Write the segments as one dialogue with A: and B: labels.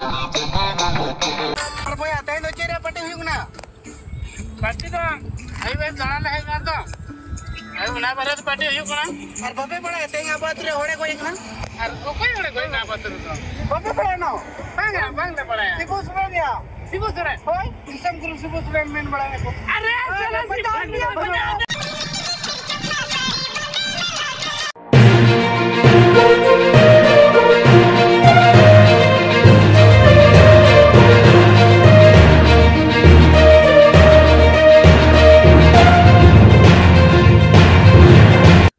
A: और बोया तय नो चेरे पट्टी हुई ना पट्टी तो आई वे जाना ले ना तो आई उना बारे तो पट्टी हुई ना और बबे बड़ा तय यहां बात रे होड़े कोई ना और कोई होड़े कोई ना बात रे तो बबे बड़ा ना बांग ले बड़ा सिबो सुरे दिया सिबो सुरे होय इंसम गुरु सिबो सुरे मेन बड़ा है अरे चलो बता दिया बता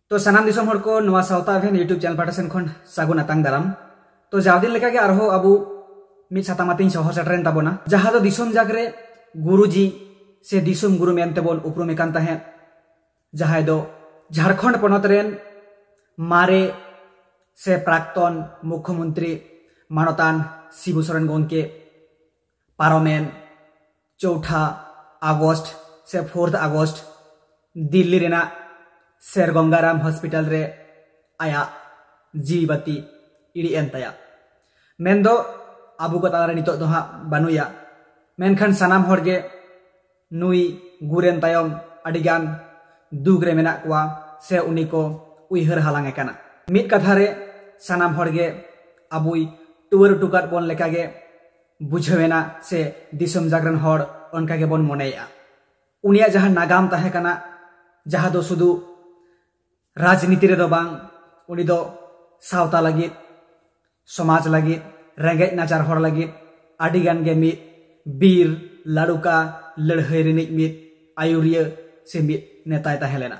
B: तो सानाम दिसम हर को नवा सावता अभियान यूट्यूब चैनल पाटासन खन सागुन अतांग दाराम तो जावदिन लेका के आरहो अबु मिद सातामातिन सहर सेटरेन ताबोना जहां दो दिसम जागरे गुरुजी से दिसम गुरु मेनते बोन उपरुमे कान ताहें जहां दो झारखंड पनत रेन मारे से प्राक्तन मुख्यमंत्री मानतान शिबू सोरेन गंके पारोमेन 4 আগস্ট से 4 আগস্ট दिल्ली रेना शेर गंगाराम हॉस्पिटल रे आया जीवी बाती इड़ी एन ताया मेन दो आबू को तारा नितो दो हा बानुया मेनखान सानाम हरगे नुई गुरेन तायम अडिगान दुग रे मेना कुआ से उनी को उइहर हालांगे काना मिद कथा रे सानाम हरगे आबुई टुवर टुकाट बोन लेकागे बुझवेना से दिसम जागरन हर उनकागे बोन मोनेया उनिया जहां नागाम ताहे काना जहां दो सुदु राजनीति रे दो बांग उनी दो सावता लगी समाज लगी रेंगेज नाचार हर लगी आडिगान गे मिद बीर लाडुका लड़हई रिनिक मिद आयुरिया से मिद नेताय ताहेलेना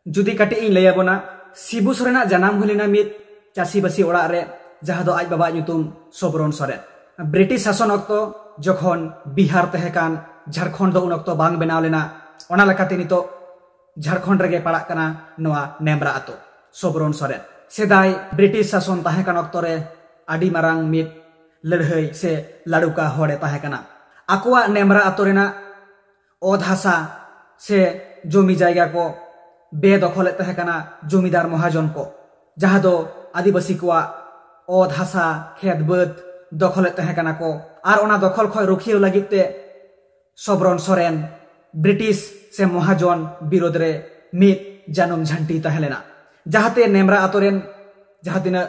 B: जुदी कटी इन लैयाबोना शिबू सोरेना जनाम हुलिना मिद चासी बासी ओड़ा रे जहां दो आज बाबा nyutum सोबरन सोरेन ब्रिटिश शासन अक्तो जखन बिहार तहेकान झारखंड दो उन अक्तो बांग बेनाव लेना ओना लेकाते नितो झारखंड रेगे पड़ा कना नवा नेमरा आतो सोबरन सोरेन सेदाय ब्रिटिश शासन ताहेकान अक्तो रे आडी मारांग मिद लड़हई से लाडुका हड़े ताहेकाना आकुआ नेमरा आतो रेना ओध हासा से जमी जायगा को बेदखल ताहेकाना जमीदार महाजन को जहां दो आदिवासी कुआ ओध हासा खेत बद दखल ताहेकाना को आर ओना दखल खय रुखियो लागिते सोबरन सोरेन ब्रिटिश से महाजन विरोध रे मिद जानम झंटी ताहेलेना जहाते नेमरा आतोरेन जहां तिना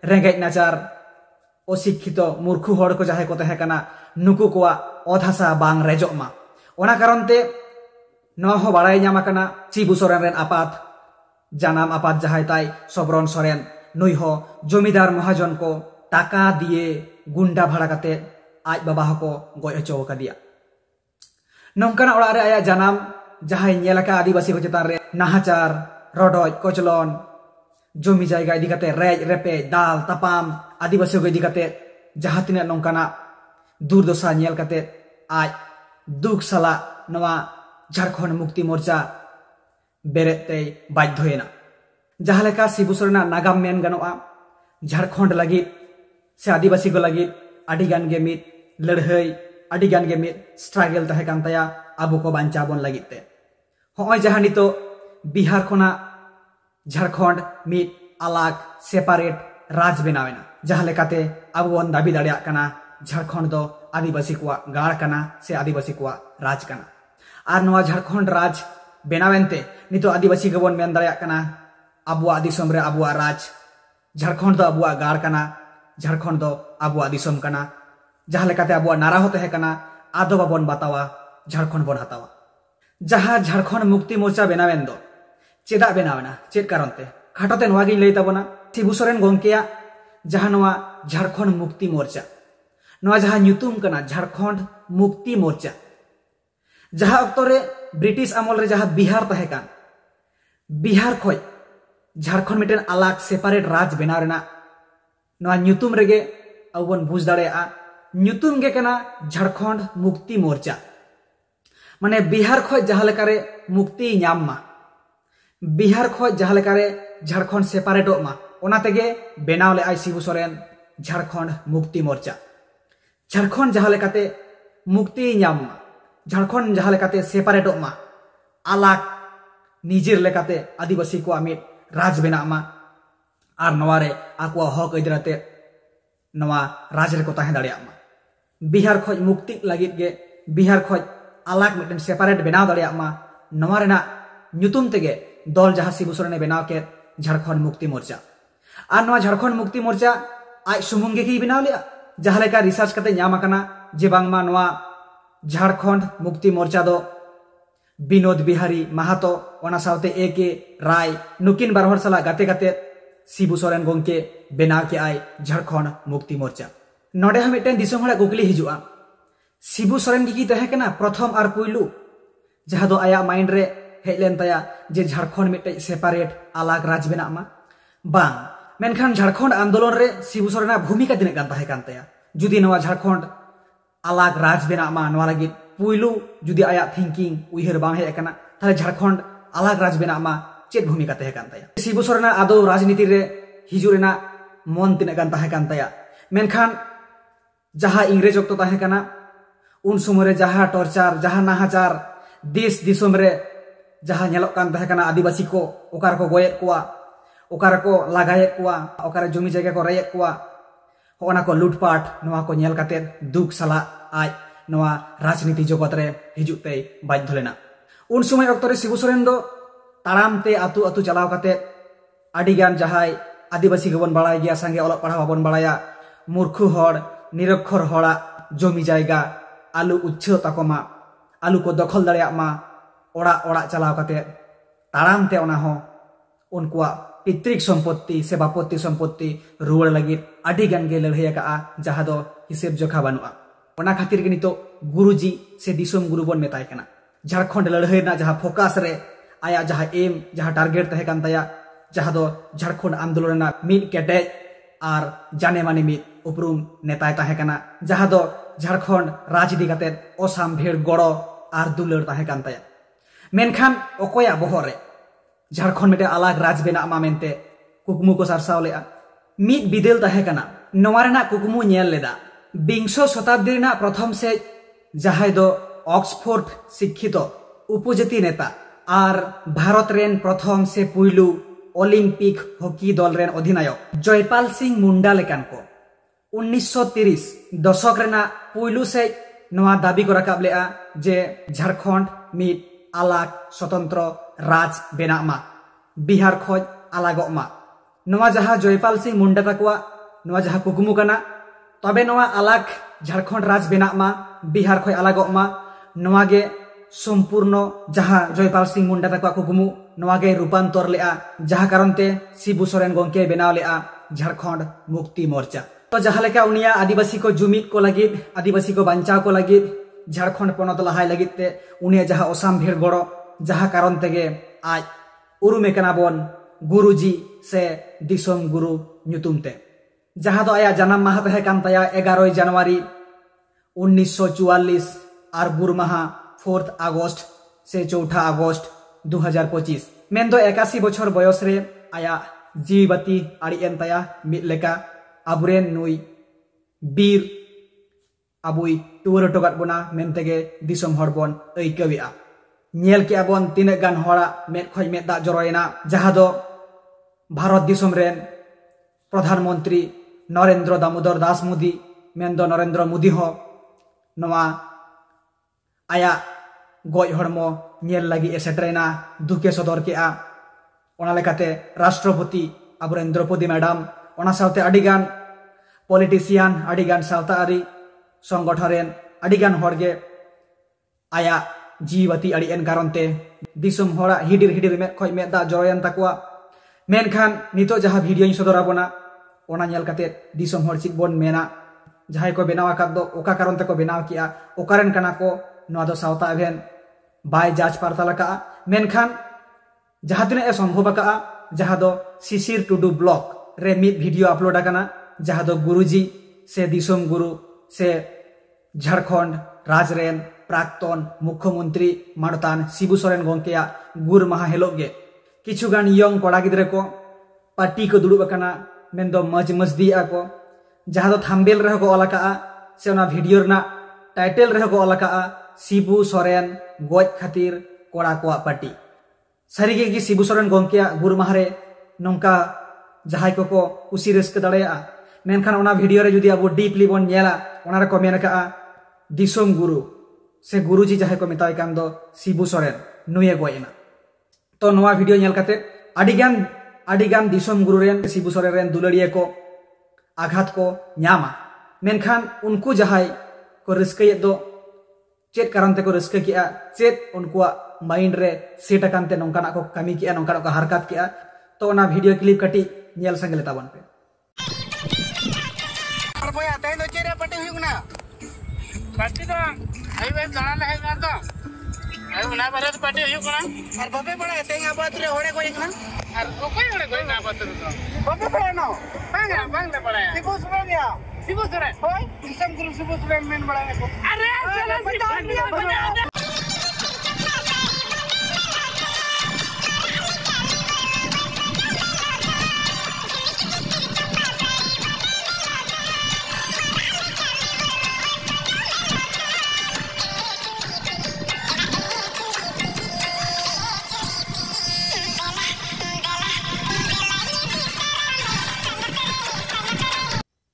B: रेंगेज नाचार अशिक्षित मूर्खु हड़ को जहां को ताहेकाना नुकु कोआ ओधासा बांग रेजोमा ओना कारणते नवा हो बाड़ाय ᱧᱟᱢ आकाना शिबू सोरेन रेन आपात जानाम आपात जहां ताई सोबरन सोरेन नुई हो जमीदार महाजन को टाका दिए गुंडा भाड़ा काते आज बाबा को गय हचो कदिया नौकाना ओड़ा रे आया जानाम जहां नेलका आदिवासी को चेतान रे नाहाचार रडोज कोचलन जमी जायगा इदी काते रेज रेपे दाल तापाम आदिवासी को इदी काते जहां तिना नौकाना दुर्दशा नेल काते आज दुख साला नवा झारखंड मुक्ति मोर्चा बेरेते बाध्यना जहां लेका शिबू सोरेना नागाम मेन गनोआ झारखंड लगी से आदिवासी को लगी आडिगान गे मिद लड़हई आडिगान गे मिद स्ट्रगल तहे कान ताया आबो को बांचा बोन लगिते होय जहां नितो बिहार खोना झारखंड मिद आलाग सेपारेट राज बेनावेना जहां लेकाते आबो बोन दाबी दाड़िया काना झारखंड दो आदिवासी को गाड़ काना से आदिवासी को राज काना आर नवा झारखंड राज बेनावेनते नितो आदिवासी के बोन मेन दाड़िया काना आबुआ दिसम रे आबुआ राज झारखंड दो आबुआ गाड़ काना झारखंड दो आबुआ दिसम काना जहां लेकाते आबुआ नारा होते है काना आदो बाबन बतावा झारखंड बोन हतावा जहां झारखंड मुक्ति मोर्चा बेनावेन दो चेदा बेनावेना चेद कारणते खाटोते नवा गिन लई ताबोना शिबू सोरेन गंकेया जहां नवा झारखंड मुक्ति मोर्चा नवा जहां nyutum काना झारखंड मुक्ति मोर्चा जहां अक्तो रे ब्रिटिश अमल रे जहां बिहार तहे कान बिहार खोय झारखंड मिटेन अलग सेपारेट राज बेनाव रेना नवा nyutum रेगे अबन बुझ दाड़ेया nyutum गे काना झारखंड मुक्ति मोर्चा माने बिहार खोय जहां लेकारे मुक्ति ᱧᱟᱢ मा बिहार खोय जहां लेकारे झारखंड सेपारेट मा ओना तेगे बेनाव ले आई शिबू सोरेन झारखंड मुक्ति मोर्चा झारखंड जहां लेकाते मुक्ति ᱧᱟᱢ मा झारखंड जहां लेकाते सेपारेट मा अलग निजेर लेकाते आदिवासी को मिद राज बेना मा आर नवा रे आकुआ हक इदराते नवा राज रे को ताहे दाड़िया मा बिहार खोज मुक्ति लगित गे बिहार खोज अलग मिटन सेपारेट बनाव दाड़िया मा नवा रेना ᱧᱩᱛᱩᱢ तेगे दल जहाँ शिबू सोरेन बनाव के झारखंड मुक्ति मोर्चा और नवा झारखंड मुक्ति मोर्चा आज सुमुंग गे की बनाव लिया जहाँ लेका रिसर्च करते ᱧᱟᱢ आकना जे बांगमा नवा झारखंड मुक्ति मोर्चा दो विनोद बिहारी महतो ओना सावते ए.के. राय नुकिन बारहर साला गाते गाते शिबू सोरेन गोंके बनाव के आय झारखंड मुक्ति मोर्चा नोडे हम मिटन दिसम हड़ा गुगली हिजुआ शिबू सोरेन की तहे कना प्रथम और पुइलू जहाँ दो आया माइंड रे हेज लेन तया जे झारखंड मिटे सेपारेट अलग राज बेना मा बांग मेनखान झारखंड आंदोलन रे शिबू सोरेन भूमिका दिने गान तहे कान तया जुदी नवा झारखंड अलग राज बेना मा नवा लगी पुइलू जुदी आया थिंकिंग उइहर बांग हेज कना ताले झारखंड अलग राज बेना मा चेत भूमिका तहे कान तया शिबू सोरेन आदो राजनीति रे हिजु रेना मन तिने गान तहे कान तया मेनखान जहाँ इंग्रेज वक्त तहे कना उन समय जहाँ टर्चार जहाँ नाहाचार देश दिसम रे जहाँ नेलोक कान तहे कना आदिवासी को ओकार को गोयेत कुआ ओकार को लगायेत कुआ ओकार जमी जगह को रेयेत कुआ होना को लूटपाट नवा को नेल काते दुख सला आज नवा राजनीति जगत रे हिजुते बाध्य लेना उन समय वक्त रे शिबू सोरेन दो ताराम ते आतु आतु चलाव काते आडिगान जहाय आदिवासी को बन बाड़ाय गया संगे अलग पढ़ावा बन बाड़ाया मूर्खु हड़ निरक्षर हड़ा जमी जायगा आलू उच्छो ताकोमा आलू को दखल दाड़िया मा ओड़ा ओड़ा चलाव काते ताराम ते ओना हो उनकुआ पितृक संपत्ति से बापत्ति संपत्ति रुवाड़ लगी आडी गान गे लड़ाई का जहाँ दो हिसेब जोखा बानुआ ओना खातिर के नितो गुरुजी से दिसोम गुरु बन मेताय कना झारखंड लड़ाई ना जहाँ फोकस रे आया जहाँ एम जहाँ टारगेट तहे कान तया जहाँ दो झारखंड आंदोलन ना मिल केटे और जाने माने मिल उपरूम नेताय तहे कना जहाँ दो झारखंड राजनीति काते ओसाम भेड़ गड़ो और दुलर तहे कान तया मेनखान ओकोया बहरे झारखंड मिटे अलग राज बेना मा मेनते कुकमु को सारसाव लेआ मिद बिदेल तहे कना नवा रेना कुकमु नेल लेदा 20 शताब्दी रेना प्रथम से जहां दो ऑक्सफोर्ड शिक्षित उपजाति नेता और भारत रेन प्रथम से पुइलू ओलंपिक हॉकी दल रेन अधिनायक जयपाल सिंह मुंडा लेकान को 1930 दशक रेना पुइलू से नवा दाबी को रकाब लेआ जे झारखंड मिद अलग स्वतंत्र राज बेना मा बिहार खोज अलग मा नवा जहाँ जयपाल सिंह मुंडा तकवा नवा जहाँ कुकमु कना तबे नवा अलग झारखंड राज बेना मा बिहार खोज अलग मा नवा गे संपूर्ण जहाँ जयपाल सिंह मुंडा तकवा कुकमु नवा गे रूपांतर लेआ जहाँ कारण ते शिबू सोरेन गोंके बनाव लेआ झारखंड मुक्ति मोर्चा तो जहाँ लेका उनिया आदिवासी को जुमिद को लगित आदिवासी को बचाव को लगित झारखंड पनत लहाय लगित ते उनिया जहाँ ओसाम भेड़ गड़ो जहाँ कारण तेगे आज उरुमे कना बोन गुरुजी से दिसोम गुरु ᱧᱩᱛᱩᱢ ते जहाँ दो आया जन्म माह तहे कान तया 11 जनवरी 1944 और बुर माहा 4 अगस्त से 4 अगस्त 2025 मेन दो 81 बछर बयस रे आया जीवती आड़ी एन तया मिद लेका अबुरेन नुई बीर अबुई टुवर टोगात बोना मेन तेगे दिसोम हर बोन ऐकविया नेल के अबन तीन गान हड़ा मेद खोज मेद दा जरोयना जहाँ दो भारत दिसोम रेन प्रधानमंत्री नरेंद्र दामोदर दास मोदी मेन दो नरेंद्र मोदी हो नवा आया गoj हड़मो नेल लगी एसेटरेना दुखे सदर के आ ओना लेकाते राष्ट्रपति अबुरेन द्रौपदी मैडम ओना सावते अडिगान पॉलिटिशियन अडिगान सावताआरी संगठन रेन अडिगान हड़गे आया जीवती अड़ी एन कारणते दिसोम हड़ा हिडिर हिडिर में खोज में दा जरोयन तकवा मेनखान नितो जहाँ वीडियो सदर आबोना ओना नेल काते दिसोम हड़ चिक बोन मेना जहां को बनाव आकाद दो ओका कारण ते को बनाव किया ओकारेन कना को नवा दो सावता एभेन बाय जाज पारताल का मेनखान जहाँ तिना संभव का जहाँ दो शिशिर टुडू ब्लॉग रे मिद वीडियो अपलोड आकना जहाँ दो गुरुजी से दिसोम गुरु से झारखंड राज रेन प्राक्तन मुख्यमंत्री मानतान शिबू सोरेन गोंकेया गुर माहा हेलोगे किछुगान यंग कोड़ा गिद्रे को पार्टी को दुड़ुब आकना मेन दो मज मजदी को जहाँ दो थाम्बेल रहे को अलका से ओना वीडियो रना टाइटल रहे को अलका शिबू सोरेन गज खातिर कोड़ा को पार्टी सारिगे कि शिबू सोरेन गोंकेया गुर माहारे नौका जहां को कुसी रस्क दाड़ेया मेनखान ओना वीडियो रे जुदी अब डीपली बन नेला ओना रे को मेन का दिसोम गुरु से गुरुजी जहां को मेताय कान दो शिबू सोरेन नुये गोयना। तो नवा वीडियो नेल काते आडिगान दिसोम गुरु रेन शिबू सोरेन रेन दुलड़िया को आघात को न्यामा मेनखान उनको जहां को रिस्के दो चेत कारण ते को रिस्के किया चेत उनको माइंड रे सेट अकानते नोंकाना को कमी किया नोंकाना को हरकत किया। तो ना वीडियो क्लिप कटी नेल संगे लेता बन पे
A: और बोया तेन दो चेरे पार्टी हुई ना पार्टी तो आई वे जाना ले ना तो आई उना बारे तो पार्टी हुई ना और बबे बड़ा तेन आबाद रे होड़े कोई ना और कोई होड़े कोई ना आबाद रे तो बबे बड़ा ना बांग ले बड़ा शिबू सोरेन या शिबू सोरेन होय दिसम गुरु शिबू सोरेन मेन बड़ा है अरे चलो बता दिया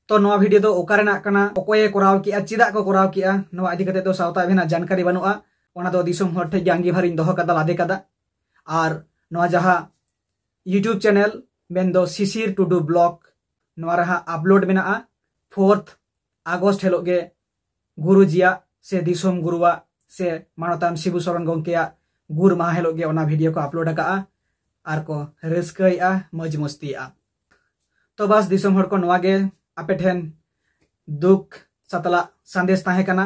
B: तो नवा वीडियो तो ओकारेना कना ओकोये कोराव किया चिदा को कोराव किया नवा इदी कते तो सावता अभिना जानकारी बनुआ ओना दो दिसोम हर ठे जांगी भरिन दोहो कदा लादे कदा और नवा जहा यूट्यूब चैनल मेन दो सिसिर टुडू ब्लॉग नवा रहा अपलोड मेना 4 अगस्त हेलोगे गुरुजिया से दिसोम गुरुवा से मानतान शिबू सोरेन गंकेया गुर माह हेलोगे ओना वीडियो को अपलोड का आर को रिस्कया मौज मस्तिया। तो बस दिसोम हर को नवा गे आपे ठेन दुख सतला संदेश ताहे कना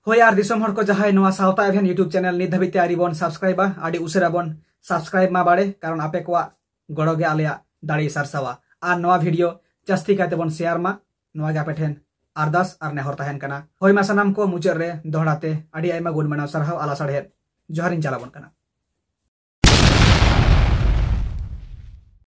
B: होय आर दिसोम हर को जहाय नवा सावता एभेन यूट्यूब चैनल नित धबिते आरी बन सब्सक्राइबा आडी उसेरा बन सब्सक्राइब मा बाड़े कारण आपे कोआ गड़ोगे आलेया दाड़ी सरसावा आर नवा वीडियो जास्ती काते बन शेयर मा नवा गे आपे ठेन अरदास आर नेहर ताहेन कना होय मा सनाम को मुचार रे दोहड़ाते आडी आयमा गुण मनाव सरहाव आला सड़े जोहारिन चलाबन कना।